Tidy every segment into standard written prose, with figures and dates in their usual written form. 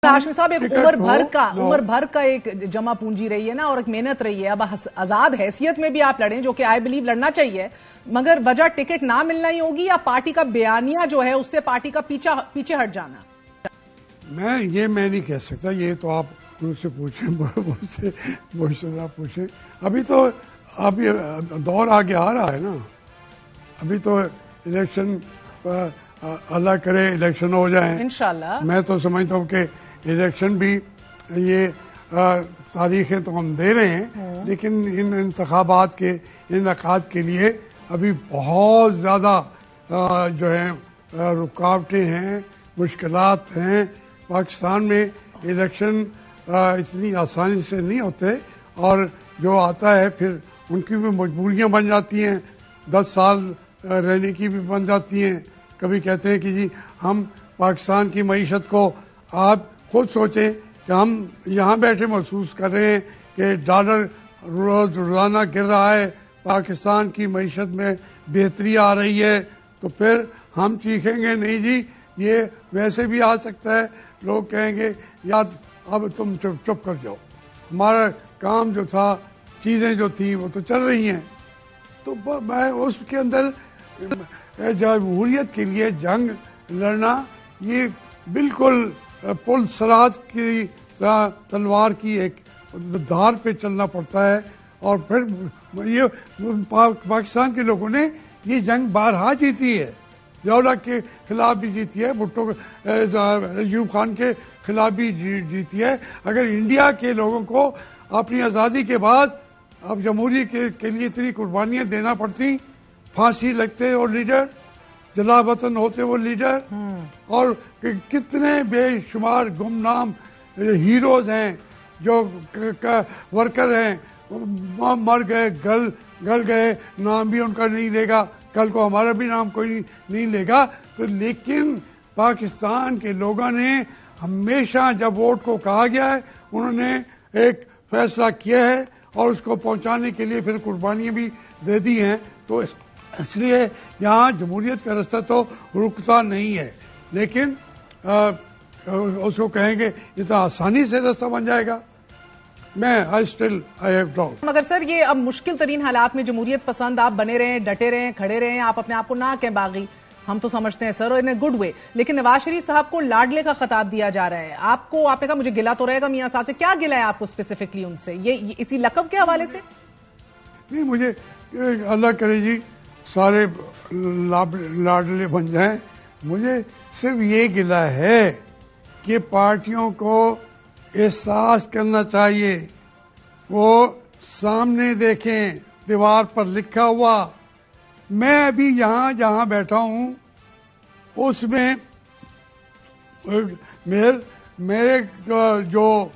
हाशमी साहब, एक उम्र भर का एक जमा पूंजी रही है ना, और एक मेहनत रही है। अब आजाद हैसियत में भी आप लड़ें, जो कि आई बिलीव लड़ना चाहिए, मगर वजह टिकट ना मिलना ही होगी, या पार्टी का बयानिया जो है उससे पार्टी का पीछे हट जाना? मैं नहीं कह सकता, ये तो आप उनसे पूछें, मुझसे आप पूछें। अभी दौर आगे आ रहा है ना, अभी तो इलेक्शन, अल्लाह करे इलेक्शन हो जाए इंशाल्लाह। मैं तो समझता हूँ कि इलेक्शन भी ये तारीखें तो हम दे रहे हैं, लेकिन इन इंतखाबात के इनेकाद के लिए अभी बहुत ज़्यादा जो है रुकावटें हैं, मुश्किलात हैं। पाकिस्तान में इलेक्शन इतनी आसानी से नहीं होते, और जो आता है फिर उनकी भी मजबूरियां बन जाती हैं, 10 साल रहने की भी बन जाती हैं। कभी कहते हैं कि जी हम पाकिस्तान की मईशत को, आप खुद सोचें कि हम यहाँ बैठे महसूस कर रहे हैं कि डॉलर रोजाना गिर रहा है, पाकिस्तान की मईशत में बेहतरी आ रही है, तो फिर हम चीखेंगे नहीं जी ये वैसे भी आ सकता है। लोग कहेंगे यार अब तुम चुप कर जाओ, हमारा काम जो था, चीजें जो थी वो तो चल रही हैं। तो मैं उसके अंदर जमहूरियत के लिए जंग लड़ना, ये बिल्कुल पुल सराज की तलवार की एक धार पे चलना पड़ता है। और फिर ये पाकिस्तान के लोगों ने ये जंग बारहा जीती है, जौला के खिलाफ भी जीती है, भुट्टो अयूब खान के खिलाफ भी जीती है। अगर इंडिया के लोगों को अपनी आज़ादी के बाद अब जमहूरियत के लिए इतनी कुर्बानियां देना पड़ती, फांसी लगते और लीडर, जला वतन होते वो लीडर, और कितने बेशुमार गुमनाम हीरोज हैं जो वर्कर हैं, मर गए, गल गए, नाम भी उनका नहीं लेगा, कल को हमारा भी नाम कोई नहीं लेगा। तो लेकिन पाकिस्तान के लोगों ने हमेशा, जब वोट को कहा गया है, उन्होंने एक फैसला किया है और उसको पहुंचाने के लिए फिर कुर्बानियां भी दे दी हैं। तो इसलिए यहाँ जमहूरियत का रास्ता तो रुकता नहीं है, लेकिन उसको कहेंगे इतना आसानी से रास्ता बन जाएगा, आई हैव डाउट। मगर सर ये अब मुश्किल तरीन हालात में जमहूरियत पसंद आप बने रहें, डटे रहें, खड़े रहें, आप अपने आप को ना कहें बागी, हम तो समझते हैं सर, और इन ए गुड वे, लेकिन नवाज शरीफ साहब को लाडले का खिताब दिया जा रहा है। आपने कहा मुझे गिला तो रहेगा मियां साहब से, क्या गिला है आपको स्पेसिफिकली उनसे, ये इसी लकब के हवाले से? नहीं, मुझे अल्लाह करे जी सारे लाडले बन जाएं। मुझे सिर्फ ये गिला है कि पार्टियों को एहसास करना चाहिए, वो सामने देखें दीवार पर लिखा हुआ। मैं अभी यहाँ जहाँ बैठा हूँ उसमें मेरे जो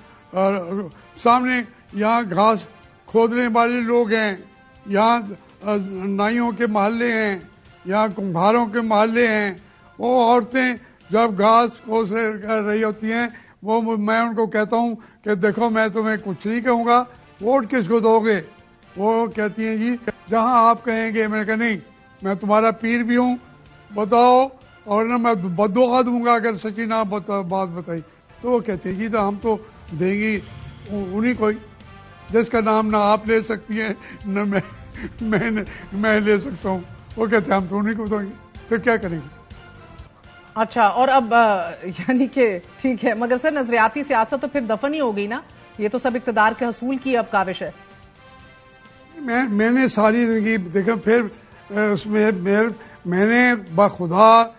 सामने यहाँ घास खोदने वाले लोग हैं, यहाँ नाइयों के मोहल्ले हैं, यहाँ कुम्हारों के मोहल्ले हैं, वो औरतें जब घास खोद रही होती हैं, वो मैं उनको कहता हूँ कि देखो मैं तुम्हें कुछ नहीं कहूँगा, वोट किसको दोगे? वो कहती हैं जी जहाँ आप कहेंगे। मैंने कहा नहीं, मैं तुम्हारा पीर भी हूँ, बताओ, और ना मैं बद्दुआ दूंगा अगर सच्ची ना बात बताई। तो वो कहते हैं जी तो हम तो देंगे उन्हीं को, जिसका नाम ना आप ले सकती हैं न मैं ले सकता हूँ। वो कहते हैं हम तो उन्हीं को देंगे, फिर क्या करेंगे? अच्छा, और अब यानी कि ठीक है, मगर सर नजरियाती सियासत तो फिर दफन ही हो गई ना, ये तो सब इक्तदार के हसूल की अब काविश है। मैंने सारी जिंदगी देखा, फिर उसमें मैंने बखुदा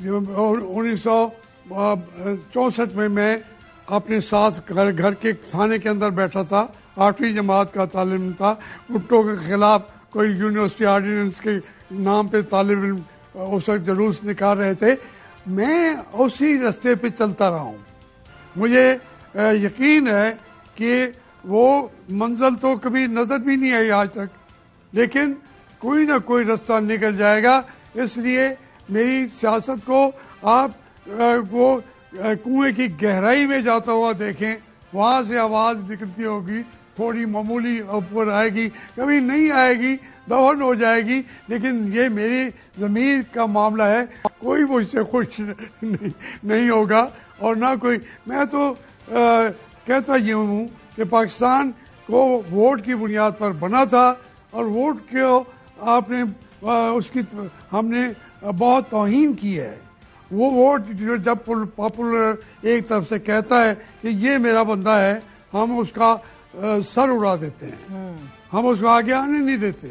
1964 में मैं अपने साथ घर के थाने के अंदर बैठा था, 8वीं जमात का तालिब था। भुट्टो के खिलाफ कोई यूनिवर्सिटी ऑर्डिनेंस के नाम पे तालिब इल्म उस वक्त जुलूस निकाल रहे थे, मैं उसी रास्ते पे चलता रहा हूँ। मुझे यकीन है कि वो मंजिल तो कभी नजर भी नहीं आई आज तक, लेकिन कोई ना कोई रास्ता निकल जाएगा। इसलिए मेरी सियासत को आप वो कुएं की गहराई में जाता हुआ देखें, वहां से आवाज निकलती होगी, تھوڑی معمولی اوپر آئے گی، کبھی نہیں آئے گی، دفن ہو جائے گی، لیکن یہ میری ضمیر کا معاملہ ہے، کوئی مجھ سے خوش نہیں ہوگا اور نہ کوئی. میں تو کہتا یہ ہوں کہ پاکستان کو ووٹ کی بنیاد پر بنا تھا اور ووٹ کو آپ نے اس کی ہم نے بہت توہین کی ہے. وہ ووٹ جو جب پاپولر ایک طرف سے کہتا ہے کہ یہ میرا بندہ ہے، ہم اس کا سر اڑا دیتے ہیں، ہم اس کو آگے آنے نہیں دیتے.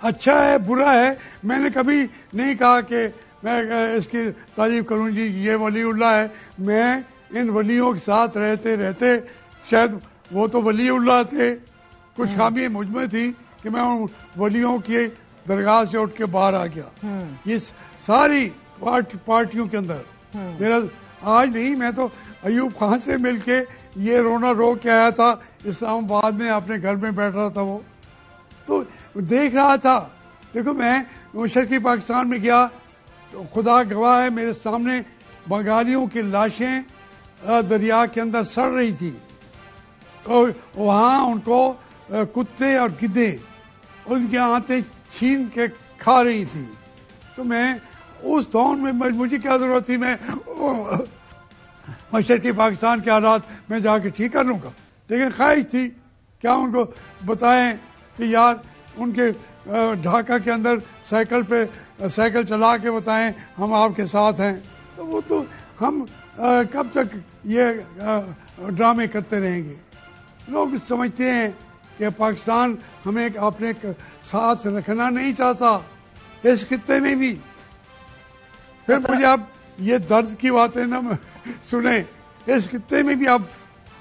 اچھا ہے برا ہے، میں نے کبھی نہیں کہا کہ میں اس کی تعریف کروں جی یہ ولی اللہ ہے. میں ان ولیوں کے ساتھ رہتے رہتے شاید وہ تو ولی اللہ تھے، کچھ خامی مجھ میں تھی کہ میں ان ولیوں کی درگاہ سے اٹھ کے باہر آ گیا. یہ ساری پارٹیوں کے اندر میرا آج نہیں، میں تو ایوب خان سے مل کے یہ رونا رو کے آیا تھا اسلام آباد میں، اپنے گھر میں بیٹھ رہا تھا، وہ تو دیکھ رہا تھا. دیکھو میں مشرقی پاکستان میں گیا تو خدا گواہ ہے میرے سامنے بنگالیوں کی لاشیں دریا کے اندر سڑ رہی تھی، اور وہاں ان کو کتے اور گدھے ان کے آنتیں چھین کے کھا رہی تھی. تو میں اس دور میں مجھے کیا ضرورت تھی، میں مشرقی پاکستان کے حالات میں جا کے ٹھیک کر لوں گا، لیکن خواہش تھی کیا ان کو بتائیں کہ یار ان کے ڈھاکہ کے اندر سائیکل چلا کے بتائیں ہم آپ کے ساتھ ہیں. تو وہ تو ہم کب تک یہ ڈرامے کرتے رہیں گے. لوگ سمجھتے ہیں کہ پاکستان ہمیں اپنے ساتھ رکھنا نہیں چاہتا اس خطے میں بھی. پھر مجھے اب یہ درد کی باتیں نہ سنیں، اس خطے میں بھی اب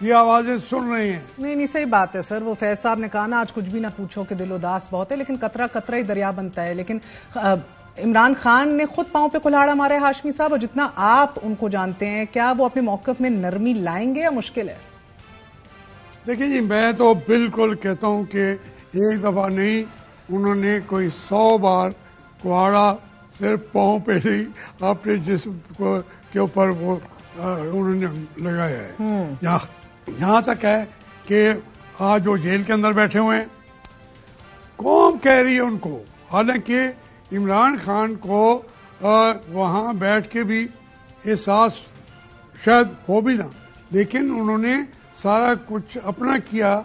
یہ آوازیں سن رہے ہیں. نہیں صحیح بات ہے سر. وہ فیض صاحب نے کہا نا آج کچھ بھی نہ پوچھو کہ دل اداس بہت ہے، لیکن قطرہ قطرہ ہی دریا بنتا ہے. لیکن عمران خان نے خود پاؤں پہ کلہاڑا مارا ہے ہاشمی صاحب، اور جتنا آپ ان کو جانتے ہیں کیا وہ اپنے موقف میں نرمی لائیں گے یا مشکل ہے؟ دیکھیں جی میں تو بالکل کہتا ہوں کہ ایک دفعہ نہیں، انہوں نے کوئی 100 بار کہاڑا صرف پاؤں پہ نہیں اپنے جسم کے اوپر وہ انہوں نے لگایا ہے. یہاں تک ہے کہ آج وہ جیل کے اندر بیٹھے ہوئے ہیں، قوم کہہ رہی ہے ان کو، حالانکہ عمران خان کو وہاں بیٹھ کے بھی احساس شاید ہو بھی نہ، لیکن انہوں نے سارا کچھ اپنا کیا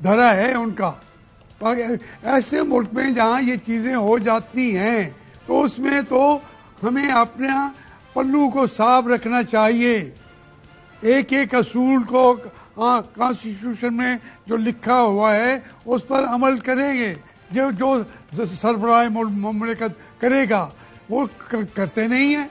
دھرا ہے ان کا. ایسے ملک میں جہاں یہ چیزیں ہو جاتی ہیں تو اس میں تو ہمیں اپنے پلو کو صاف رکھنا چاہیے. ایک ایک اصول کو کانسٹیٹیوشن میں جو لکھا ہوا ہے اس پر عمل کریں گے. جو سربراہ مملکت کرے گا وہ کرتے نہیں ہیں.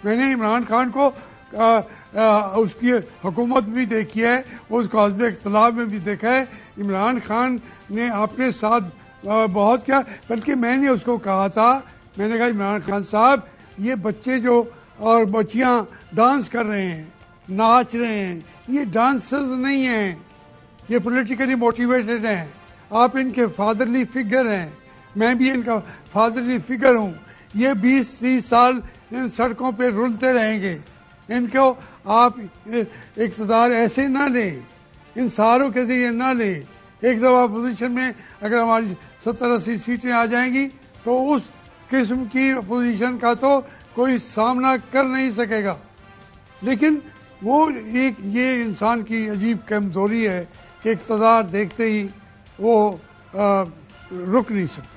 میں نے عمران خان کو اس کی حکومت بھی دیکھی ہے، اس کو حزب اختلاف میں بھی دیکھا ہے. عمران خان نے اپنے ساتھ بہت کیا، بلکہ میں نے اس کو کہا تھا، میں نے کہا عمران خان صاحب یہ بچے جو اور بچیاں ڈانس کر رہے ہیں، ناچ رہے ہیں، یہ ڈانسرز نہیں ہیں، یہ پولیٹیکلی موٹیویٹڈ ہیں. آپ ان کے فادرلی فگر ہیں، میں بھی ان کا فادرلی فگر ہوں. یہ 20-30 سال ان سڑکوں پہ رلتے رہیں گے. ان کو آپ اقتدار ایسے نہ لیں، ان ساروں کے ذریعے نہ لیں. ایک دفعہ اپوزیشن میں اگر ہماری 70-80 سیٹیں آ جائیں گی تو اس قسم کی اپوزیشن کا تو کوئی سامنا کر نہیں سکے گا. لیکن وہ یہ انسان کی عجیب کمزوری ہے کہ اقتدار دیکھتے ہی وہ رک نہیں سکتا.